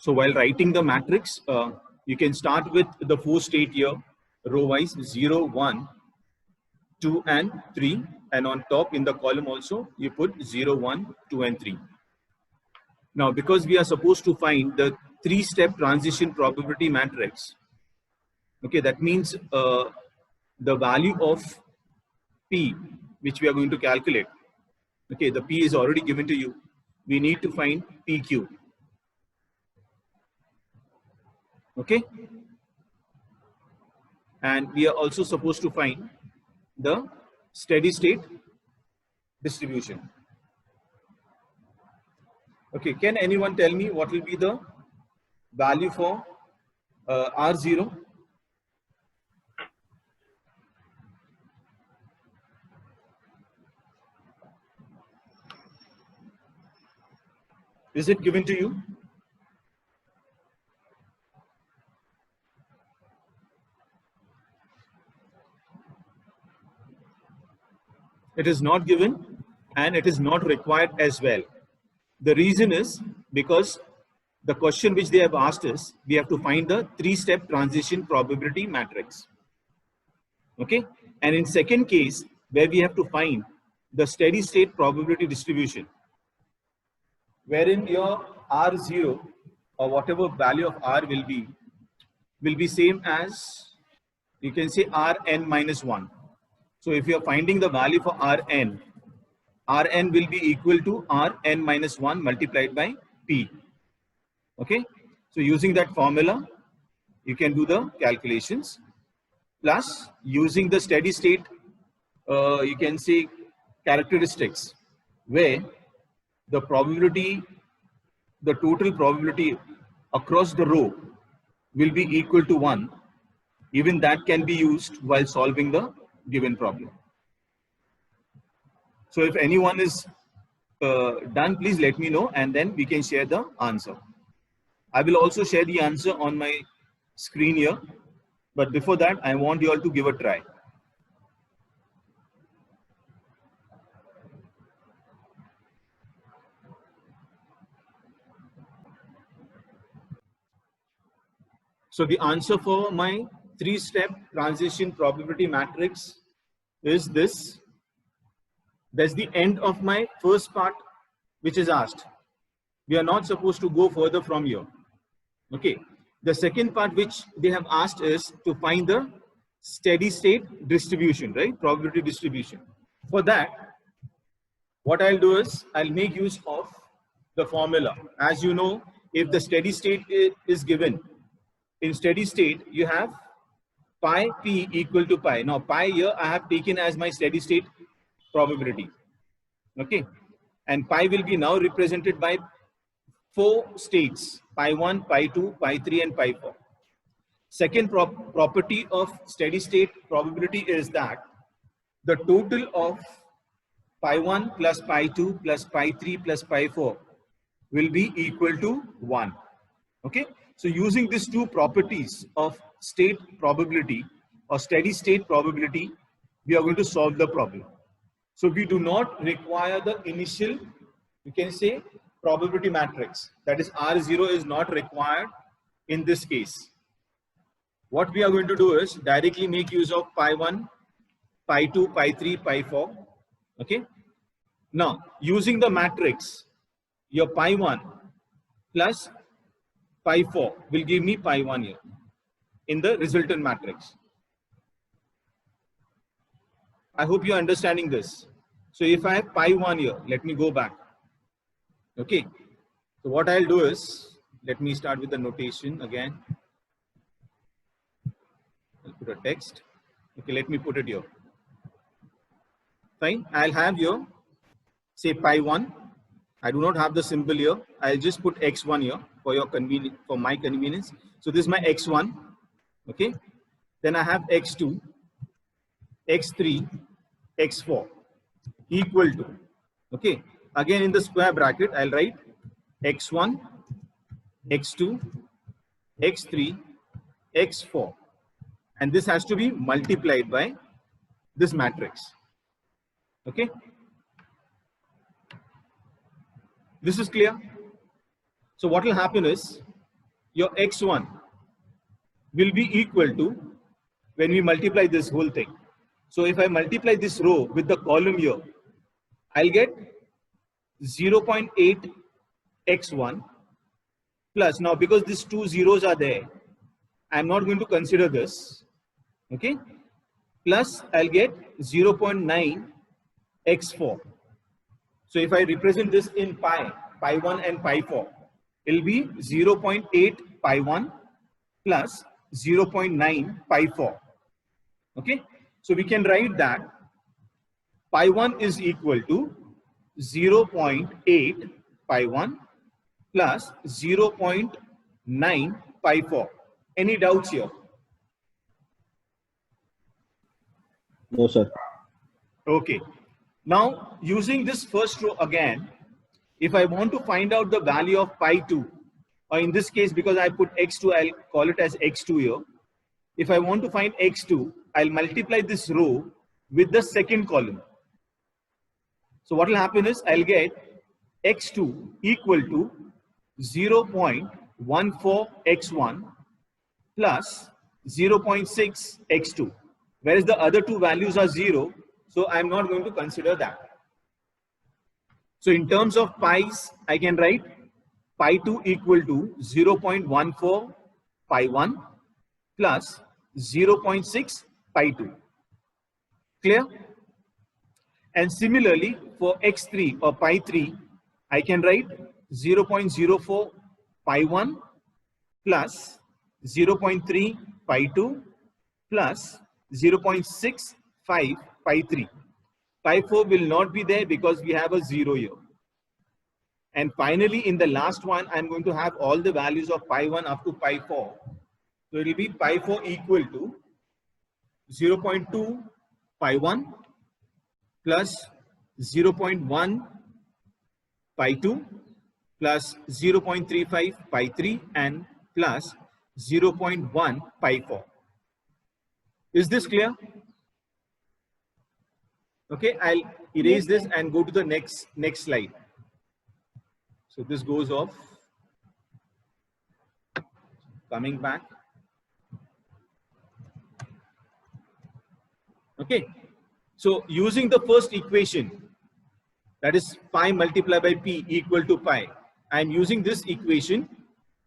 So while writing the matrix, you can start with the 4 state here, row wise 0, 1, 2 and 3, and on top in the column also you put 0, 1, 2 and 3. Now because we are supposed to find the 3-step transition probability matrix, okay, that means the value of P which we are going to calculate, okay, the P is already given to you. We need to find PQ. Okay, and we are also supposed to find the steady state distribution. Okay, can anyone tell me what will be the value for R0? Is it given to you? It is not given and it is not required as well. The reason is because the question which they have asked is, we have to find the 3-step transition probability matrix. Okay, and in second case where we have to find the steady state probability distribution, wherein your R0 or whatever value of R will be same as, you can say, Rn minus 1. So if you are finding the value for Rn will be equal to Rn minus 1 multiplied by P. Okay, so using that formula you can do the calculations, plus using the steady state you can say characteristics, where the probability, the total probability across the row will be equal to 1. Even that can be used while solving the given problem. So if anyone is done, please let me know and then we can share the answer. I will also share the answer on my screen here, but before that I want you all to give a try. So the answer for my 3-step transition probability matrix is this. That's the end of my first part which is asked. We are not supposed to go further from here. Okay. The second part which they have asked is to find the steady state distribution, right? Probability distribution. For that, what I'll do is I'll make use of the formula. As you know, if the steady state is given, in steady state you have pi p equal to pi. Now pi here I have taken as my steady state probability. Okay, and pi will be now represented by 4 states: pi 1, pi 2, pi 3 and pi 4. Second property of steady state probability is that the total of pi 1 plus pi 2 plus pi 3 plus pi 4 will be equal to 1. Okay, so using these 2 properties of state probability or steady state probability, we are going to solve the problem. So we do not require the initial, you can say, probability matrix. That is, R0 is not required in this case. What we are going to do is directly make use of pi 1, pi 2, pi 3, pi 4. Okay. Now, using the matrix, your pi 1 plus pi 4 will give me pi 1 here in the resultant matrix. I hope you're understanding this. So if I have pi 1 here, let me go back. Okay. So what I'll do is, let me start with the notation again. I'll put a text. Okay, let me put it here. Fine. I'll have here, say pi 1. I do not have the symbol here. I'll just put x1 here for your convenience, for my convenience. So this is my x1. Okay. Then I have x2, x3, x4 equal to. Okay. Again in the square bracket, I'll write x1, x2, x3, x4. And this has to be multiplied by this matrix. Okay. This is clear. So what will happen is, your x1 will be equal to, when we multiply this whole thing. So if I multiply this row with the column here, I'll get 0.8 x1 plus, now because these two zeros are there, I'm not going to consider this, okay, plus I'll get 0.9 x4. So if I represent this in pi 1 and pi 4, it will be 0.8 pi 1 plus 0.9 pi 4. Okay, so we can write that pi 1 is equal to 0.8 pi 1 plus 0.9 pi 4. Any doubts here? No, sir. Okay. Now, using this first row again, if I want to find out the value of pi 2, or in this case, because I put x2, I'll call it as x2 here. If I want to find x2, I'll multiply this row with the second column. So what will happen is I'll get x2 equal to 0.14 x1 plus 0.6 x2, whereas the other two values are 0, so I'm not going to consider that. So in terms of pi's, I can write pi 2 equal to 0.14 pi 1 plus 0.6 pi 2. Clear? And similarly for x3 or pi 3, I can write 0.04 pi 1 plus 0.3 pi 2 plus 0.65 pi 3. Pi 4 will not be there because we have a 0 here. And finally, in the last one, I'm going to have all the values of pi 1 up to pi 4. So it will be pi 4 equal to 0.2 pi 1 plus 0.1 pi 2 plus 0.35 pi 3 and plus 0.1 pi 4. Is this clear? Okay, I'll erase this and go to the next slide. So this goes off. Coming back. Okay, so using the first equation, that is pi multiplied by p equal to pi, I am using this equation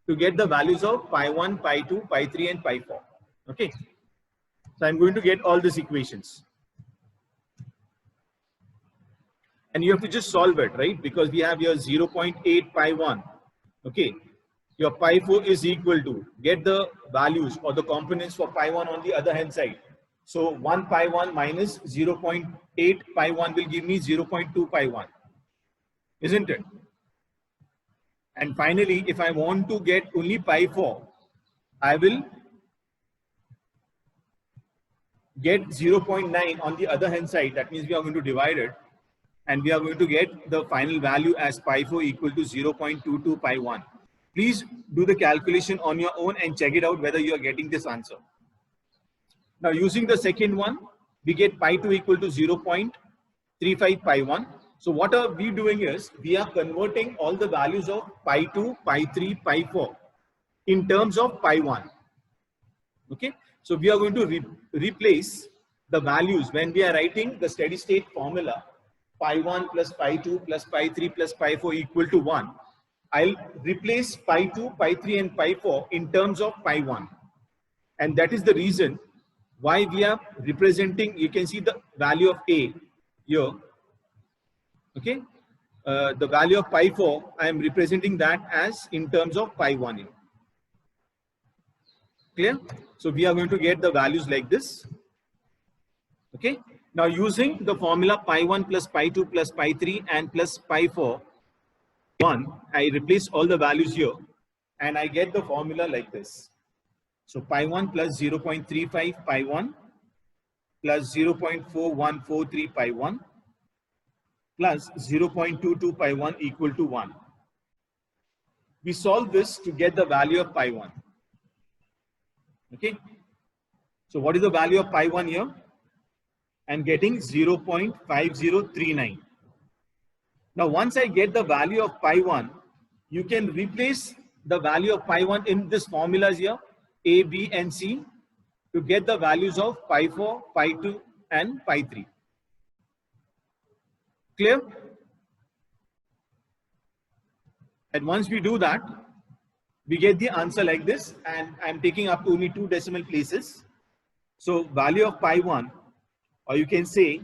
to get the values of pi 1, pi 2, pi 3 and pi 4. Okay, so I'm going to get all these equations. And you have to just solve it, right? Because we have here 0.8 pi 1. Okay, your pi 4 is equal to, get the values or the components for pi 1 on the other hand side. So 1 pi 1 minus 0.8 pi 1 will give me 0.2 pi 1, isn't it? And finally, if I want to get only pi 4, I will get 0.9 on the other hand side. That means we are going to divide it. And we are going to get the final value as pi 4 equal to 0.22 pi 1. Please do the calculation on your own and check it out whether you are getting this answer. Now using the second one, we get pi 2 equal to 0.35 pi 1. So what are we doing is, we are converting all the values of pi 2, pi 3, pi 4 in terms of pi 1. Okay, so we are going to replace the values when we are writing the steady state formula. Pi 1 plus pi 2 plus pi 3 plus pi 4 equal to 1. I'll replace pi 2, pi 3 and pi 4 in terms of pi 1. And that is the reason why we are representing, you can see the value of A here. Okay, the value of pi 4, I am representing that as in terms of pi 1 here. Clear? So we are going to get the values like this. Okay. Now using the formula pi 1 plus pi 2 plus pi 3 and plus pi 4, 1, I replace all the values here and I get the formula like this. So pi 1 plus 0.35 pi 1 plus 0.4143 pi 1 plus 0.22 pi 1 equal to 1. We solve this to get the value of pi 1. Okay. So what is the value of pi 1 here? I'm getting 0.5039. Now once I get the value of pi 1, you can replace the value of pi1 in this formulas here, A, B, and C, to get the values of pi4, pi2, and pi3. Clear? And once we do that, we get the answer like this, and I'm taking up to only 2 decimal places. So value of pi1, or you can say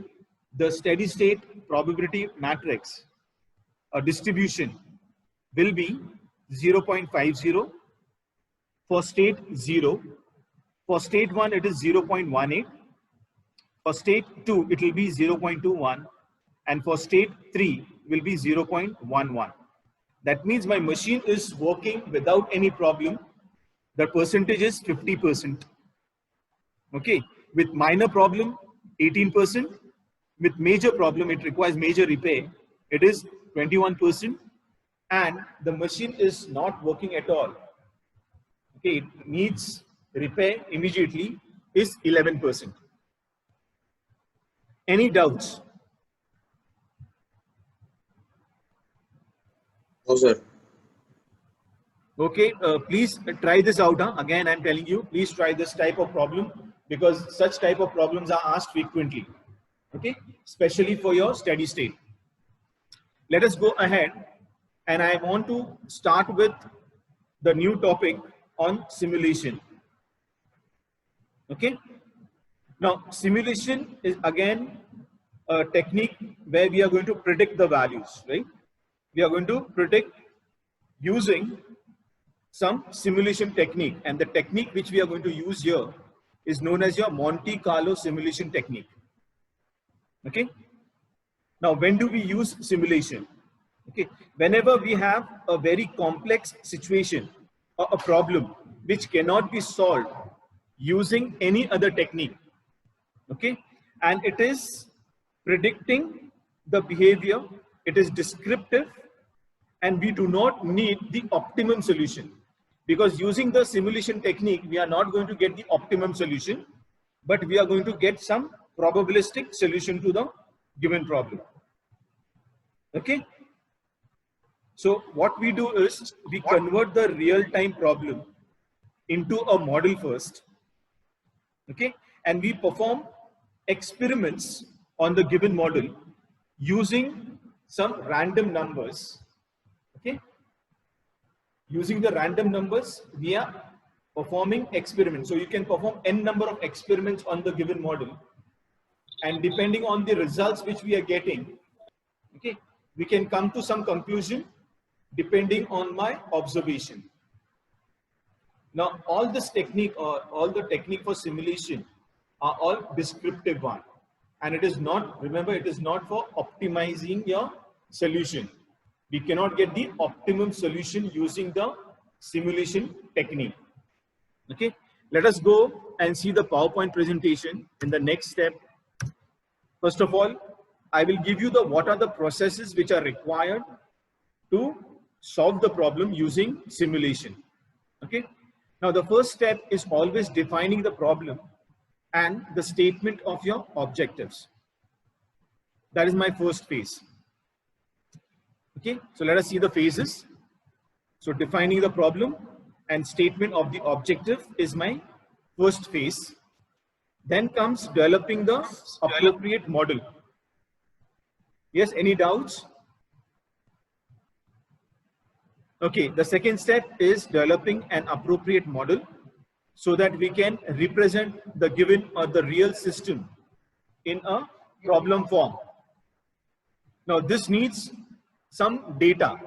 the steady state probability matrix or distribution, will be 0.50 for state 0. For state 1, it is 0.18. For state 2, it will be 0.21. And for state 3 will be 0.11. That means my machine is working without any problem. The percentage is 50%. Okay. With minor problem, 18%. With major problem, it requires major repair. It is 21%. And the machine is not working at all. Okay. It needs repair immediately, is 11%. Any doubts? No, sir. Okay, please try this out. Again, I'm telling you, please try this type of problem, because such type of problems are asked frequently. Okay, especially for your steady state. Let us go ahead, and I want to start with the new topic on simulation. Okay, now simulation is again a technique where we are going to predict the values, right? We are going to predict using some simulation technique, and the technique which we are going to use here is known as your Monte Carlo simulation technique. Okay. Now, when do we use simulation? Okay. Whenever we have a very complex situation or a problem which cannot be solved using any other technique. Okay. And it is predicting the behavior, it is descriptive, and we do not need the optimum solution, because using the simulation technique, we are not going to get the optimum solution, but we are going to get some probabilistic solution to the given problem. Okay. So what we do is we convert the real-time problem into a model first. Okay. And we perform experiments on the given model using some random numbers. Okay. Using the random numbers, we are performing experiments. So you can perform n number of experiments on the given model, and depending on the results which we are getting, okay, we can come to some conclusion depending on my observation. Now, all this technique or all the technique for simulation are all descriptive one, and it is not, remember, it is not for optimizing your solution. We cannot get the optimum solution using the simulation technique. Okay, let us go and see the PowerPoint presentation in the next step. First of all, I will give you what are the processes which are required to solve the problem using simulation. Okay, now the first step is always defining the problem and the statement of your objectives. That is my first phase. Okay, so let us see the phases. So defining the problem and statement of the objective is my first phase. Then comes developing the appropriate model. Yes, any doubts? Okay, the second step is developing an appropriate model so that we can represent the given or the real system in a problem form. Now this needs some data.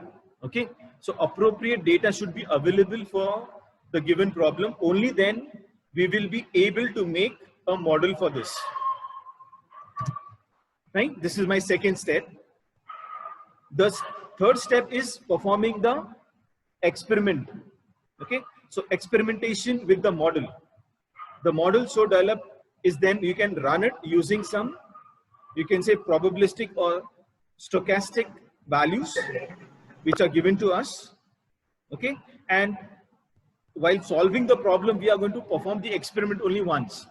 Okay, so appropriate data should be available for the given problem. Only then we will be able to make a model for this. Right? This is my second step. The third step is performing the experiment. Okay, so experimentation with the model. The model so developed is then you can run it using some, you can say, probabilistic or stochastic values which are given to us. Okay, and while solving the problem, we are going to perform the experiment only once.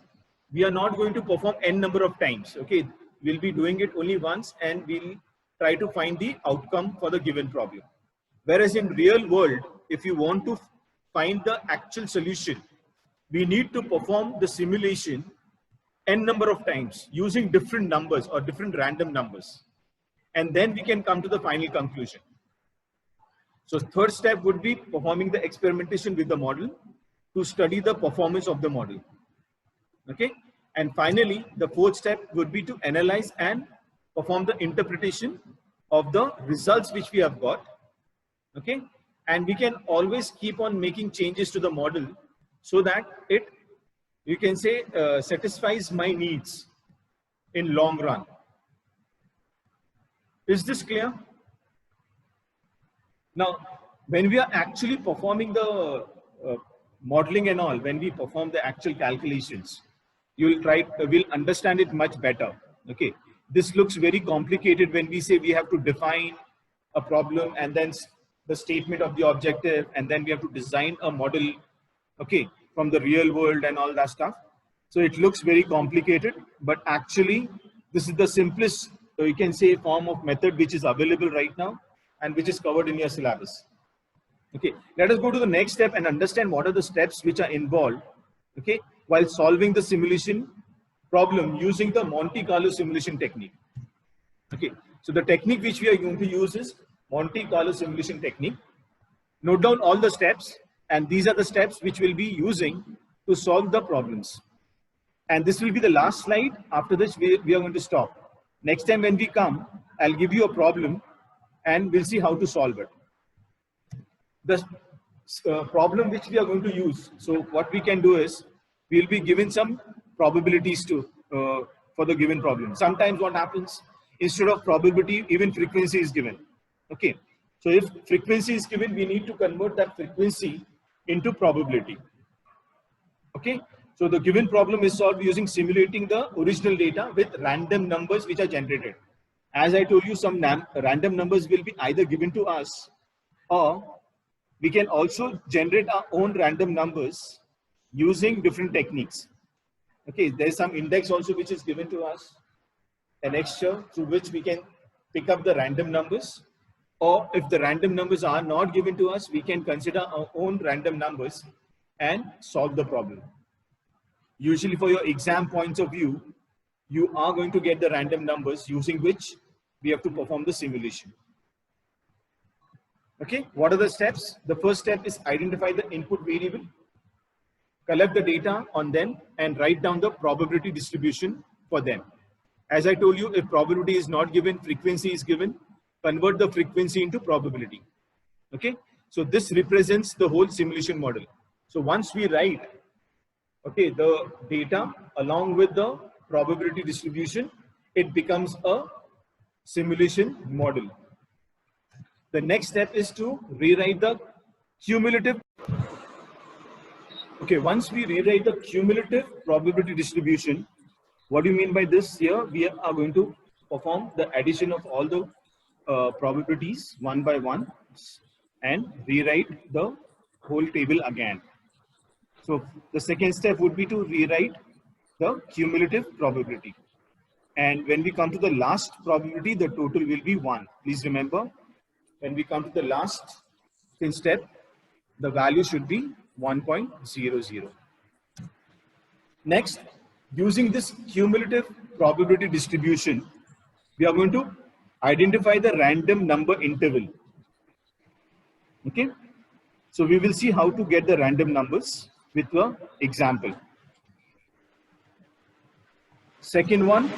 We are not going to perform n number of times. Okay, we'll be doing it only once, and we'll try to find the outcome for the given problem. Whereas in real world, if you want to find the actual solution, we need to perform the simulation n number of times using different numbers or different random numbers. And then we can come to the final conclusion. So third step would be performing the experimentation with the model to study the performance of the model. Okay. And finally, the fourth step would be to analyze and perform the interpretation of the results which we have got. Okay. And we can always keep on making changes to the model so that it, you can say, satisfies my needs in long run. Is this clear? Now, when we are actually performing the modeling and all, when we perform the actual calculations, you will understand it much better. Okay, this looks very complicated when we say we have to define a problem and then the statement of the objective, and then we have to design a model, okay, from the real world and all that stuff. So it looks very complicated, but actually this is the simplest, you can say, form of method which is available right now and which is covered in your syllabus. Okay, let us go to the next step and understand what are the steps which are involved, okay, while solving the simulation problem using the Monte Carlo simulation technique. Okay, so the technique which we are going to use is Monte Carlo simulation technique. Note down all the steps, and these are the steps which we'll be using to solve the problems. And this will be the last slide. After this, we are going to stop. Next time when we come, I'll give you a problem and we'll see how to solve it. The problem which we are going to use, so what we can do is, we'll be given some probabilities to for the given problem. Sometimes what happens, instead of probability, even frequency is given. Okay, so if frequency is given, we need to convert that frequency into probability. Okay, so the given problem is solved using simulating the original data with random numbers which are generated. As I told you, some random numbers will be either given to us, or we can also generate our own random numbers using different techniques. Okay, there's some index also which is given to us, an extra through which we can pick up the random numbers. Or if the random numbers are not given to us, we can consider our own random numbers and solve the problem. Usually for your exam points of view, you are going to get the random numbers using which we have to perform the simulation. Okay, what are the steps? The first step is identify the input variable, collect the data on them, and write down the probability distribution for them. As I told you, if probability is not given, frequency is given, convert the frequency into probability. Okay, so this represents the whole simulation model. So once we write, okay, the data along with the probability distribution, it becomes a simulation model. The next step is to rewrite the cumulative. Okay, once we rewrite the cumulative probability distribution, what do you mean by this? Here we are going to perform the addition of all the probabilities one by one and rewrite the whole table again. So the second step would be to rewrite the cumulative probability. And when we come to the last probability, the total will be 1. Please remember, when we come to the last step, the value should be 1.00. Next, using this cumulative probability distribution, we are going to identify the random number interval. Okay, so we will see how to get the random numbers with an example. Second one,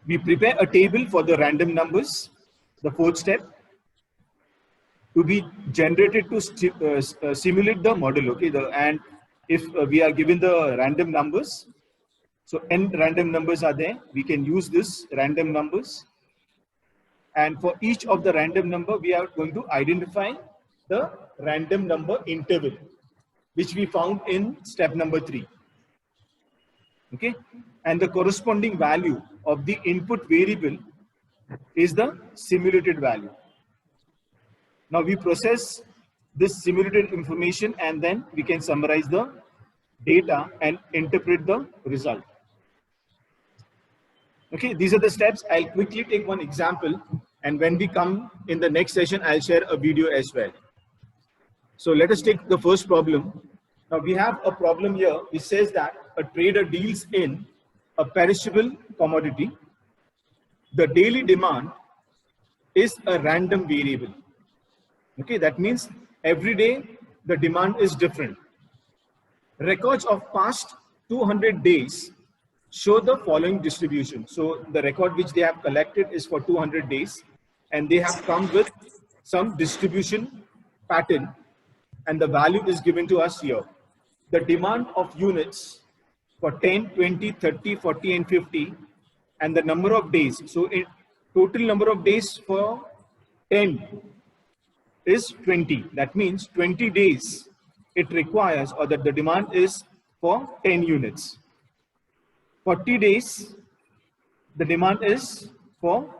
we prepare a table for the random numbers. The fourth step, to be generated to simulate the model. Okay, and if we are given the random numbers, so n random numbers are there, we can use this random numbers. And for each of the random number, we are going to identify the random number interval, which we found in step number 3. Okay, and the corresponding value of the input variable is the simulated value. Now we process this simulated information and then we can summarize the data and interpret the result. Okay, these are the steps. I'll quickly take one example, and when we come in the next session, I'll share a video as well. So let us take the first problem. Now we have a problem here which says that a trader deals in a perishable commodity. The daily demand is a random variable. Okay, that means every day the demand is different. Records of past 200 days show the following distribution. So the record which they have collected is for 200 days and they have come with some distribution pattern and the value is given to us here. The demand of units for 10, 20, 30, 40 and 50 and the number of days. So in total number of days for 10 is 20. That means 20 days it requires, or that the demand is for 10 units. 40 days, the demand is for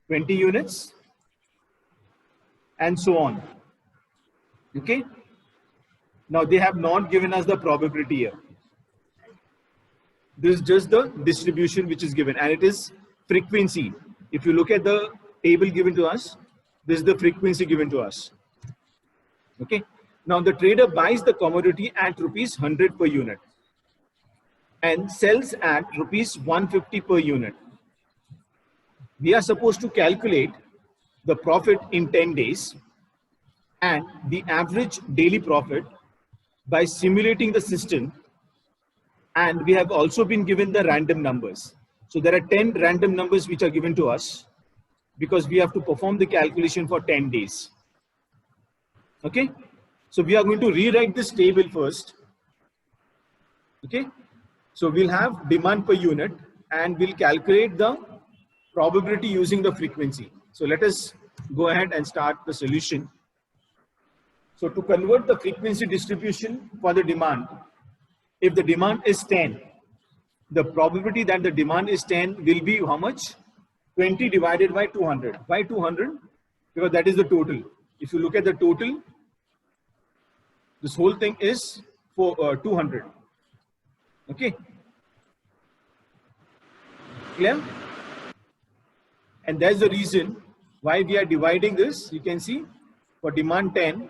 20 units and so on. Okay. Now they have not given us the probability here. This is just the distribution which is given and it is frequency. If you look at the table given to us, this is the frequency given to us. Okay. Now the trader buys the commodity at rupees 100 per unit and sells at rupees 150 per unit. We are supposed to calculate the profit in 10 days and the average daily profit by simulating the system, and we have also been given the random numbers. So there are 10 random numbers which are given to us because we have to perform the calculation for 10 days. Okay. So we are going to rewrite this table first. Okay. So we'll have demand per unit and we'll calculate the probability using the frequency. So let us go ahead and start the solution. So to convert the frequency distribution for the demand, if the demand is 10, the probability that the demand is 10 will be how much? 20 divided by 200. Why 200? Because that is the total. If you look at the total, this whole thing is for 200. Okay. Clear? And that's the reason why we are dividing this. You can see for demand 10,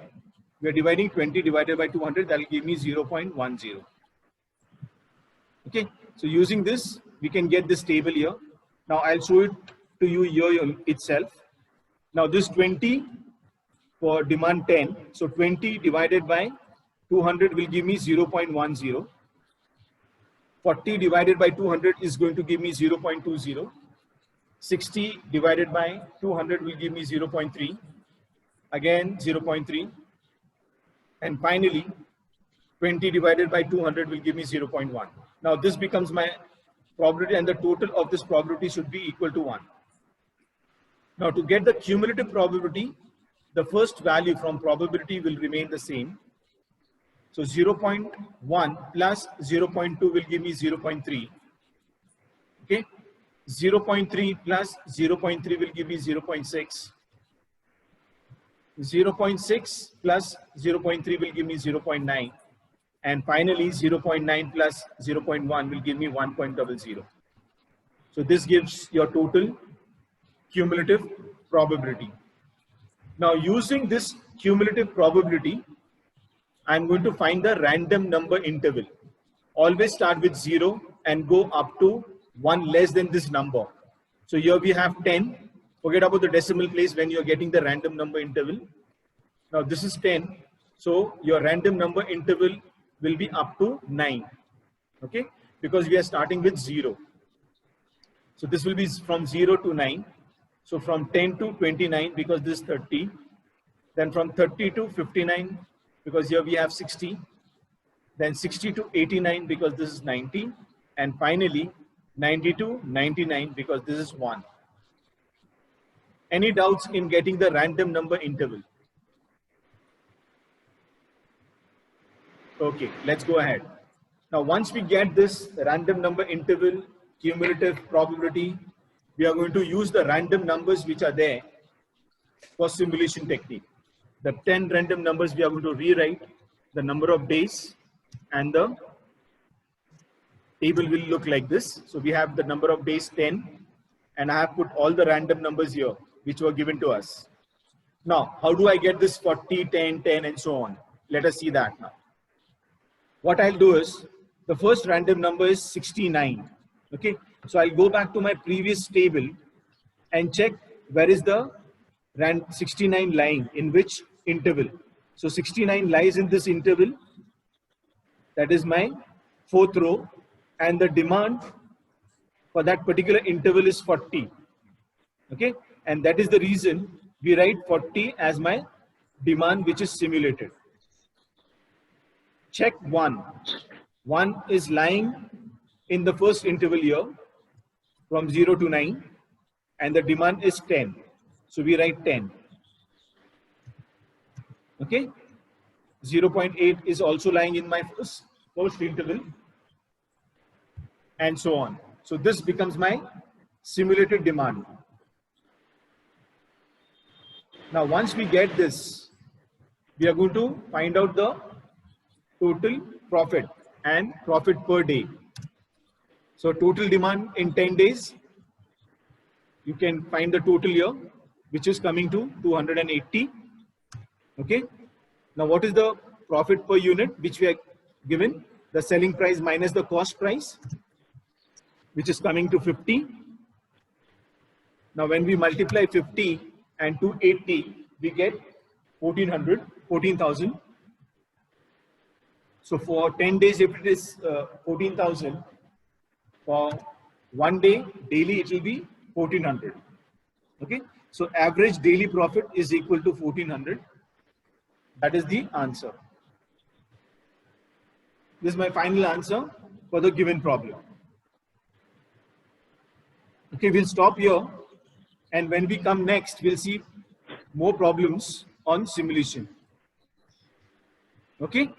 we are dividing 20 divided by 200. That will give me 0.10. Okay. So using this, we can get this table here. Now I'll show it to you here itself. Now this 20 for demand 10. So 20 divided by 200 will give me 0.10. 40 divided by 200 is going to give me 0.20. 60 divided by 200 will give me 0.3. Again 0.3. And finally 20 divided by 200 will give me 0.1. Now this becomes my probability and the total of this probability should be equal to 1. Now to get the cumulative probability, the first value from probability will remain the same. So 0.1 plus 0.2 will give me 0.3. Okay. 0.3 plus 0.3 will give me 0.6. 0.6 plus 0.3 will give me 0.9. And finally 0.9 plus 0.1 will give me 1.00. So this gives your total cumulative probability. Now using this cumulative probability, I'm going to find the random number interval. Always start with 0 and go up to 1 less than this number. So here we have 10. Forget about the decimal place when you're getting the random number interval. Now this is 10. So your random number interval will be up to 9. Okay, because we are starting with 0. So this will be from 0 to 9. So from 10 to 29 because this is 30. Then from 30 to 59 because here we have 60. Then 60 to 89 because this is 90. And finally 90 to 99 because this is 1. Any doubts in getting the random number interval? Okay, let's go ahead. Now, once we get this random number interval, cumulative probability, we are going to use the random numbers which are there for simulation technique. The 10 random numbers we are going to rewrite, the number of days, and the table will look like this. So we have the number of days 10, and I have put all the random numbers here which were given to us. Now, how do I get this 40, 10, 10 and so on? Let us see that now. What I'll do is, the first random number is 69. Okay, so I'll go back to my previous table and check where is the 69 lying, in which interval. So 69 lies in this interval. That is my fourth row, and the demand for that particular interval is 40. Okay, and that is the reason we write 40 as my demand, which is simulated. Check 1. 1 is lying in the first interval here from 0 to 9, and the demand is 10. So we write 10. Okay, 0.8 is also lying in my first interval, and so on. So this becomes my simulated demand. Now, once we get this, we are going to find out the total profit and profit per day. So total demand in 10 days, you can find the total here, which is coming to 280. Okay. Now, what is the profit per unit, which we are given? The selling price minus the cost price, which is coming to 50. Now, when we multiply 50 and 280, we get 14,000. So for 10 days, if it is 14,000, for 1 day, daily, it will be 1400. Okay. So average daily profit is equal to 1400. That is the answer. This is my final answer for the given problem. Okay, we'll stop here. And when we come next, we'll see more problems on simulation. Okay.